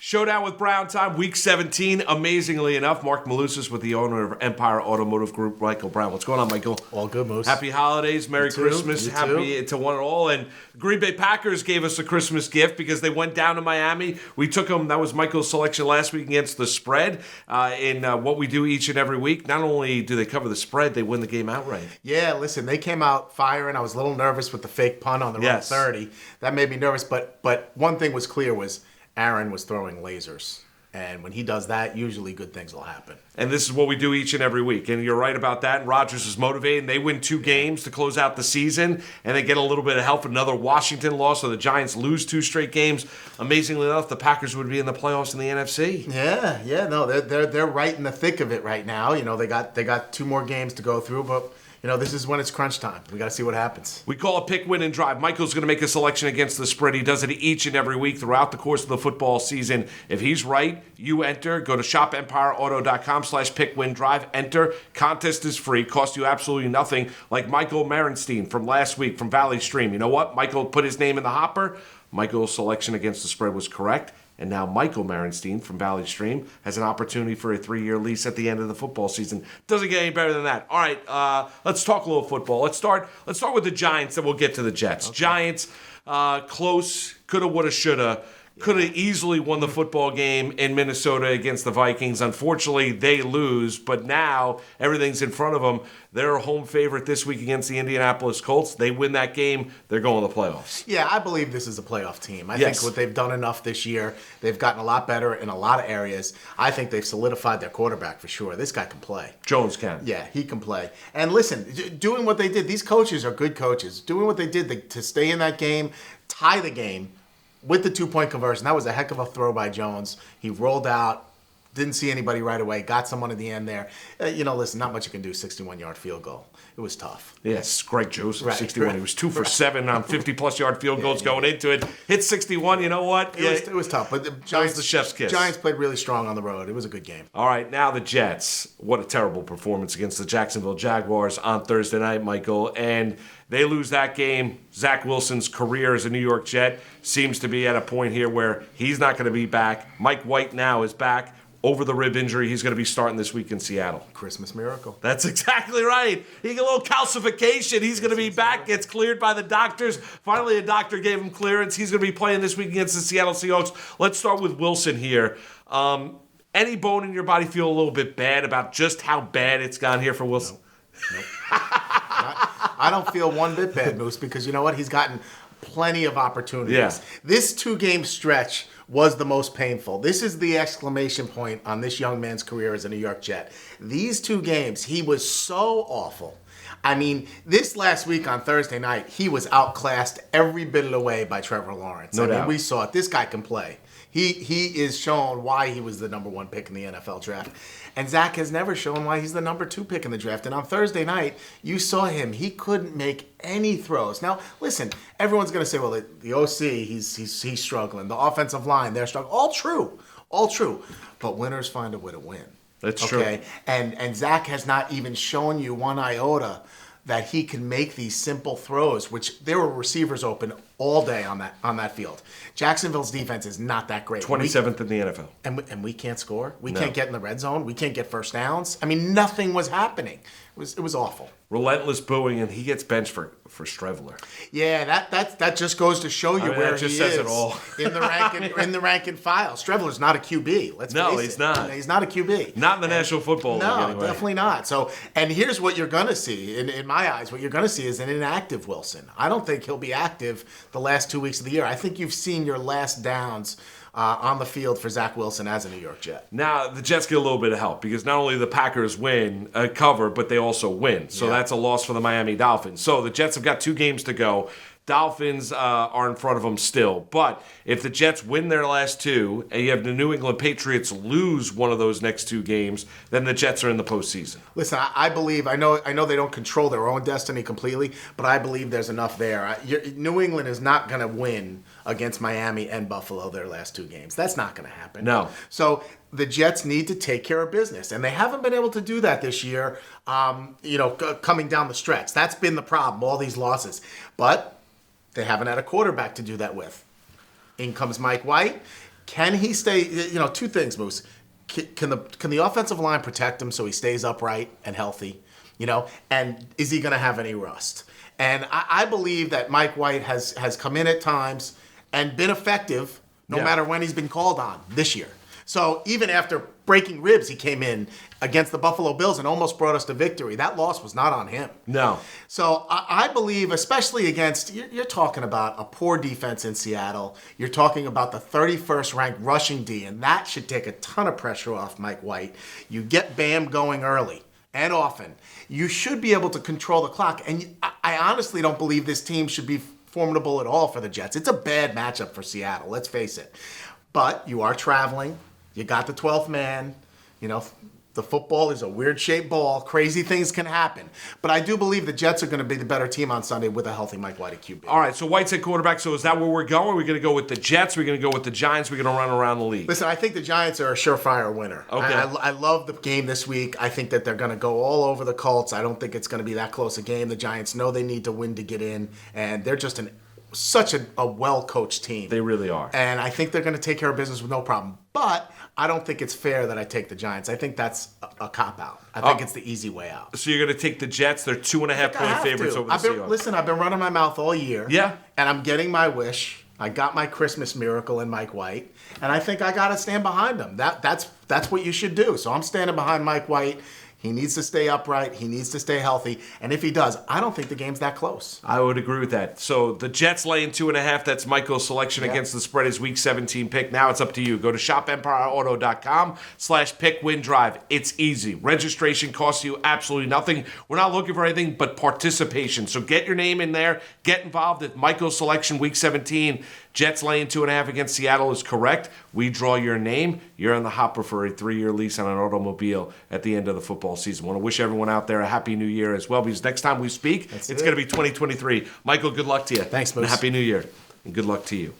Showdown with Brown Time, Week 17. Amazingly enough, Mark Malusis with the owner of Empire Automotive Group, Michael Brown. What's going on, Michael? All good, Moose. Happy holidays, Merry Christmas, happy to one and all. And Green Bay Packers gave us a Christmas gift because they went down to Miami. We took them, that was Michael's selection last week against the spread in what we do each and every week. Not only do they cover the spread, they win the game outright. Yeah, listen, they came out firing. I was a little nervous with the fake punt on the run 30. That made me nervous, but one thing was clear was Aaron was throwing lasers. And when he does that, usually good things will happen. And this is what we do each and every week. And you're right about that. And Rodgers is motivated. They win 2 games to close out the season. And they get a little bit of help. Another Washington loss. So the Giants lose 2 straight games. Amazingly enough, the Packers would be in the playoffs in the NFC. Yeah. No, they're right in the thick of it right now. You know, they got 2 more games to go through, but you know, this is when it's crunch time. We got to see what happens. We call it pick, win, and drive. Michael's going to make a selection against the spread. He does it each and every week throughout the course of the football season. If he's right, you enter. Go to shopempireauto.com/pick-win-drive. Enter. Contest is free. Costs you absolutely nothing. Like Michael Marenstein from last week from Valley Stream. You know what? Michael put his name in the hopper. Michael's selection against the spread was correct. And now Michael Marenstein from Valley Stream has an opportunity for a 3-year lease at the end of the football season. Doesn't get any better than that. All right, let's talk a little football. Let's start with the Giants, then we'll get to the Jets. Okay. Giants, close, coulda, woulda, shoulda. Could have easily won the football game in Minnesota against the Vikings. Unfortunately, they lose, but now everything's in front of them. They're a home favorite this week against the Indianapolis Colts. They win that game, they're going to the playoffs. Yeah, I believe this is a playoff team. I think what they've done enough this year, they've gotten a lot better in a lot of areas. I think they've solidified their quarterback for sure. This guy can play. Jones can. Yeah, he can play. And listen, doing what they did, these coaches are good coaches. Doing what they did to stay in that game, tie the game, with the 2-point conversion, that was a heck of a throw by Jones. He rolled out, didn't see anybody right away, got someone at the end there. Listen, not much you can do, 61-yard field goal. It was tough. Yes, Greg Joseph, right, 61. Right. He was 2 for 7 on 50-plus yard field goals going into it. Hit 61, you know what? It was tough. But the Giants, the chef's kiss. Giants played really strong on the road. It was a good game. All right, now the Jets. What a terrible performance against the Jacksonville Jaguars on Thursday night, Michael. And they lose that game. Zach Wilson's career as a New York Jet seems to be at a point here where he's not going to be back. Mike White now is back. Over the rib injury, he's going to be starting this week in Seattle. Christmas miracle. That's exactly right. He got a little calcification. He's going to be back. Gets cleared by the doctors. Finally, a doctor gave him clearance. He's going to be playing this week against the Seattle Seahawks. Let's start with Wilson here. Any bone in your body feel a little bit bad about just how bad it's gone here for Wilson? Nope. I don't feel one bit bad, Moose, because you know what? He's gotten plenty of opportunities. Yeah. This 2-game stretch was the most painful. This is the exclamation point on this young man's career as a New York Jet. These 2 games, he was so awful. I mean, this last week on Thursday night, he was outclassed every bit of the way by Trevor Lawrence. No doubt. We saw it. This guy can play. He is shown why he was the number 1 pick in the NFL draft. And Zach has never shown why he's the number 2 pick in the draft. And on Thursday night, you saw him. He couldn't make any throws. Now, listen, everyone's going to say, well, the OC, he's struggling. The offensive line, they're struggling. All true. But winners find a way to win. That's true. And Zach has not even shown you one iota that he can make these simple throws, which there were receivers open all day on that field. Jacksonville's defense is not that great. 27th in the NFL. And we can't score. We can't get in the red zone. We can't get first downs. I mean, nothing was happening. It was awful. Relentless booing, and he gets benched for Strevler. Yeah, that just goes to show you where he says is it all. in the rank and file. Strevler's not a QB. Let's face it. No, he's not. He's not a QB. Not in the National Football League. No, anyway. Definitely not. So, and here's what you're going to see. In my eyes, what you're going to see is an inactive Wilson. I don't think he'll be active the last 2 weeks of the year. I think you've seen your last downs on the field for Zach Wilson as a New York Jet. Now, the Jets get a little bit of help because not only the Packers cover, but they also win. So that's a loss for the Miami Dolphins. So the Jets have got 2 games to go. Dolphins are in front of them still. But if the Jets win their last 2 and you have the New England Patriots lose one of those next 2 games, then the Jets are in the postseason. Listen, I believe, I know they don't control their own destiny completely, but I believe there's enough there. New England is not going to win against Miami and Buffalo their last 2 games. That's not going to happen. No. So the Jets need to take care of business, and they haven't been able to do that this year, coming down the stretch. That's been the problem, all these losses. But they haven't had a quarterback to do that with. In comes Mike White. Can he stay? You know, two things, Moose. Can the offensive line protect him so he stays upright and healthy? You know, and is he going to have any rust? And I believe that Mike White has come in at times and been effective no matter when he's been called on this year. So even after breaking ribs, he came in against the Buffalo Bills and almost brought us to victory. That loss was not on him. No. So I believe, especially against, you're talking about a poor defense in Seattle. You're talking about the 31st ranked rushing D, and that should take a ton of pressure off Mike White. You get Bam going early and often. You should be able to control the clock. And I honestly don't believe this team should be formidable at all for the Jets. It's a bad matchup for Seattle, let's face it. But you are traveling. You got the 12th man. You know, the football is a weird-shaped ball. Crazy things can happen. But I do believe the Jets are going to be the better team on Sunday with a healthy Mike White at QB. All right, so White's at quarterback. So is that where we're going? Are we going to go with the Jets? Are we going to go with the Giants? We're going to run around the league? Listen, I think the Giants are a surefire winner. Okay. I love the game this week. I think that they're going to go all over the Colts. I don't think it's going to be that close a game. The Giants know they need to win to get in, and they're just such a well-coached team. They really are. And I think they're going to take care of business with no problem. But I don't think it's fair that I take the Giants. I think that's a cop-out. I think it's the easy way out. So you're going to take the Jets? They're 2.5-point favorites over the Seahawks. Listen, I've been running my mouth all year. Yeah. And I'm getting my wish. I got my Christmas miracle in Mike White. And I think I got to stand behind him. That's what you should do. So I'm standing behind Mike White. He needs to stay upright. He needs to stay healthy. And if he does, I don't think the game's that close. I would agree with that. So the Jets laying 2.5. That's Michael's selection against the spread. His Week 17 pick. Now it's up to you. Go to shopempireauto.com/pick-win-drive. It's easy. Registration costs you absolutely nothing. We're not looking for anything but participation. So get your name in there. Get involved at Michael's selection Week 17. Jets laying 2.5 against Seattle is correct. We draw your name. You're on the hopper for a 3-year lease on an automobile at the end of the football season. I want to wish everyone out there a happy new year as well, because next time we speak, it's going to be 2023. Michael, good luck to you. Thanks, Moose. And happy new year. And good luck to you.